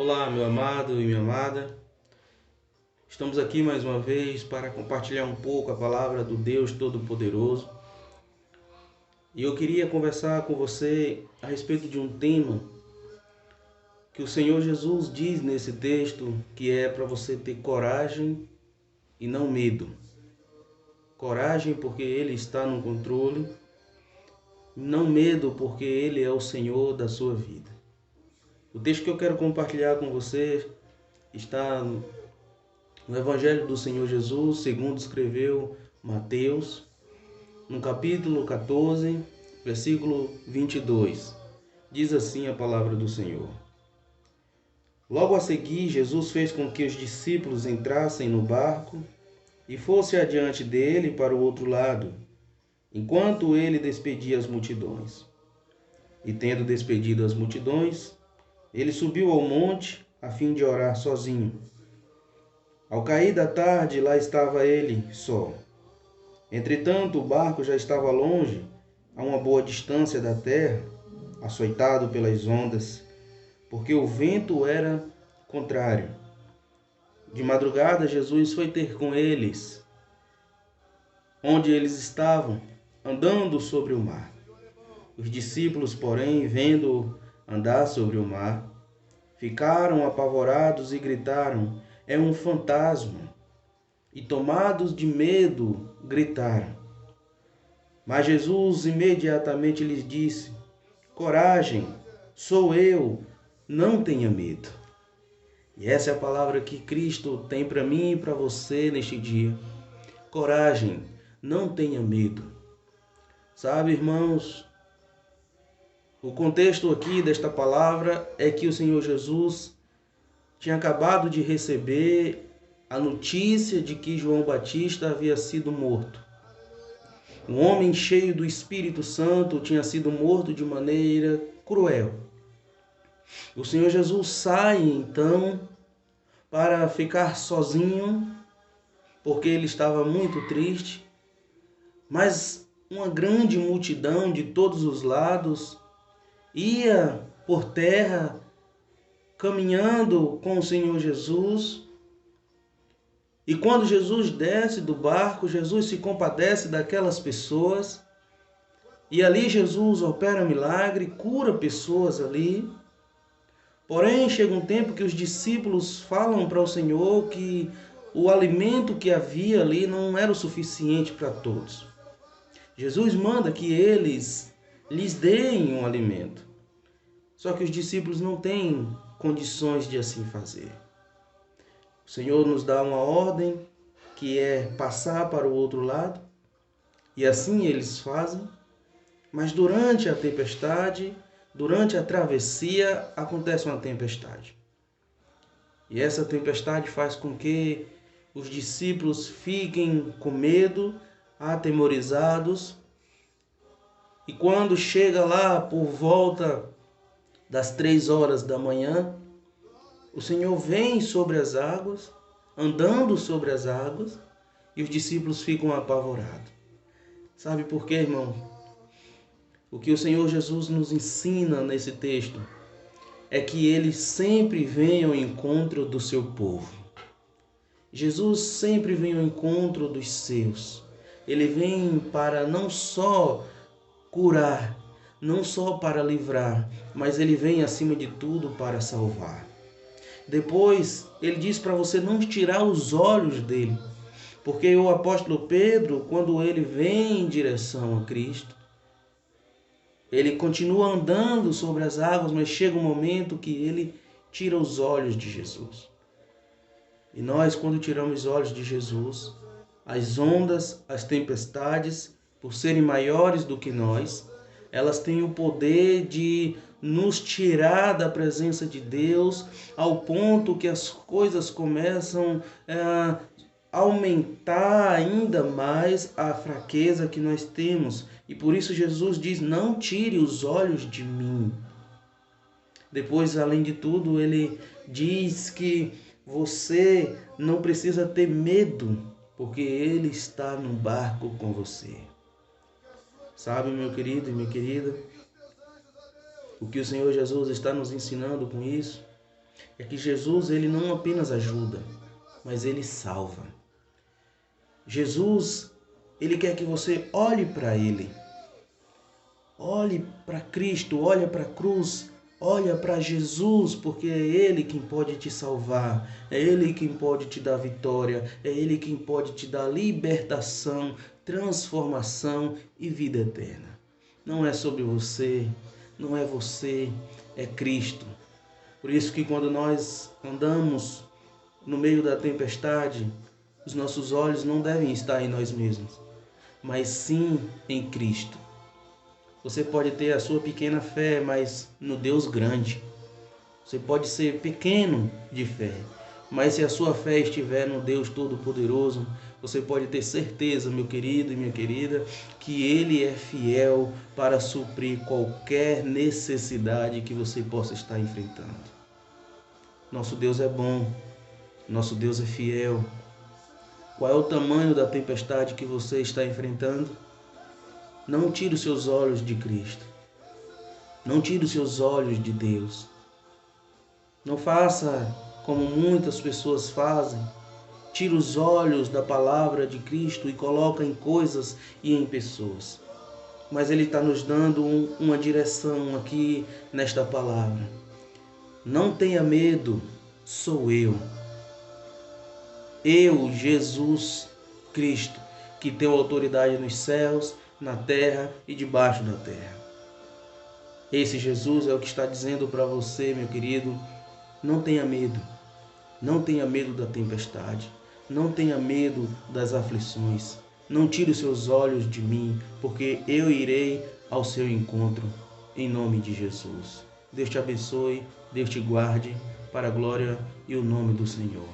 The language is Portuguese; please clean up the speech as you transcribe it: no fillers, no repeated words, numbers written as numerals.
Olá, meu amado e minha amada. Estamos aqui mais uma vez para compartilhar um pouco a palavra do Deus Todo-Poderoso. E eu queria conversar com você a respeito de um tema que o Senhor Jesus diz nesse texto, que é para você ter coragem e não medo. Coragem porque Ele está no controle, não medo porque Ele é o Senhor da sua vida. O texto que eu quero compartilhar com você está no Evangelho do Senhor Jesus, segundo escreveu Mateus, no capítulo 14, versículo 22. Diz assim a palavra do Senhor. Logo a seguir, Jesus fez com que os discípulos entrassem no barco e fosse adiante dele para o outro lado, enquanto ele despedia as multidões. E tendo despedido as multidões, ele subiu ao monte a fim de orar sozinho. Ao cair da tarde, lá estava ele só. Entretanto, o barco já estava longe, a uma boa distância da terra, açoitado pelas ondas, porque o vento era contrário. De madrugada, Jesus foi ter com eles, onde eles estavam, andando sobre o mar. Os discípulos, porém, vendo andar sobre o mar, ficaram apavorados e gritaram: "É um fantasma!" E tomados de medo, gritaram. Mas Jesus imediatamente lhes disse: "Coragem, sou eu, não tenha medo." E essa é a palavra que Cristo tem para mim e para você neste dia. Coragem, não tenha medo. Sabe, irmãos, o contexto aqui desta palavra é que o Senhor Jesus tinha acabado de receber a notícia de que João Batista havia sido morto. Um homem cheio do Espírito Santo tinha sido morto de maneira cruel. O Senhor Jesus sai então para ficar sozinho, porque ele estava muito triste, mas uma grande multidão de todos os lados ia por terra caminhando com o Senhor Jesus. E quando Jesus desce do barco, Jesus se compadece daquelas pessoas. E ali Jesus opera milagre, cura pessoas ali. Porém, chega um tempo que os discípulos falam para o Senhor que o alimento que havia ali não era o suficiente para todos. Jesus manda que eles lhes deem um alimento. Só que os discípulos não têm condições de assim fazer. O Senhor nos dá uma ordem, que é passar para o outro lado, e assim eles fazem. Mas durante a tempestade, durante a travessia, acontece uma tempestade. E essa tempestade faz com que os discípulos fiquem com medo, atemorizados. E quando chega lá por volta das 3 horas da manhã, o Senhor vem sobre as águas, andando sobre as águas, e os discípulos ficam apavorados. Sabe por quê, irmão? O que o Senhor Jesus nos ensina nesse texto é que ele sempre vem ao encontro do seu povo. Jesus sempre vem ao encontro dos seus. Ele vem para não só curar, não só para livrar, mas ele vem acima de tudo para salvar. Depois, ele diz para você não tirar os olhos dele, porque o apóstolo Pedro, quando ele vem em direção a Cristo, ele continua andando sobre as águas, mas chega um momento que ele tira os olhos de Jesus. E nós, quando tiramos os olhos de Jesus, as ondas, as tempestades, por serem maiores do que nós, elas têm o poder de nos tirar da presença de Deus, ao ponto que as coisas começam a aumentar ainda mais a fraqueza que nós temos. E por isso Jesus diz: não tire os olhos de mim. Depois, além de tudo, ele diz que você não precisa ter medo, porque ele está no barco com você. Sabe, meu querido e minha querida, o que o Senhor Jesus está nos ensinando com isso é que Jesus, ele não apenas ajuda, mas ele salva. Jesus, ele quer que você olhe para ele. Olhe para Cristo, olhe para a cruz, olha para Jesus, porque é Ele quem pode te salvar, é Ele quem pode te dar vitória, é Ele quem pode te dar libertação, transformação e vida eterna. Não é sobre você, não é você, é Cristo. Por isso que quando nós andamos no meio da tempestade, os nossos olhos não devem estar em nós mesmos, mas sim em Cristo. Você pode ter a sua pequena fé, mas no Deus grande. Você pode ser pequeno de fé, mas se a sua fé estiver no Deus Todo-Poderoso, você pode ter certeza, meu querido e minha querida, que Ele é fiel para suprir qualquer necessidade que você possa estar enfrentando. Nosso Deus é bom, nosso Deus é fiel. Qual é o tamanho da tempestade que você está enfrentando? Não tire os seus olhos de Cristo. Não tire os seus olhos de Deus. Não faça como muitas pessoas fazem. Tire os olhos da palavra de Cristo e coloca em coisas e em pessoas. Mas Ele está nos dando uma direção aqui nesta palavra. Não tenha medo, sou eu. Eu, Jesus Cristo, que tenho autoridade nos céus, na terra e debaixo da terra. Esse Jesus é o que está dizendo para você, meu querido, não tenha medo. Não tenha medo da tempestade. Não tenha medo das aflições. Não tire os seus olhos de mim, porque eu irei ao seu encontro, em nome de Jesus. Deus te abençoe, Deus te guarde, para a glória e o nome do Senhor.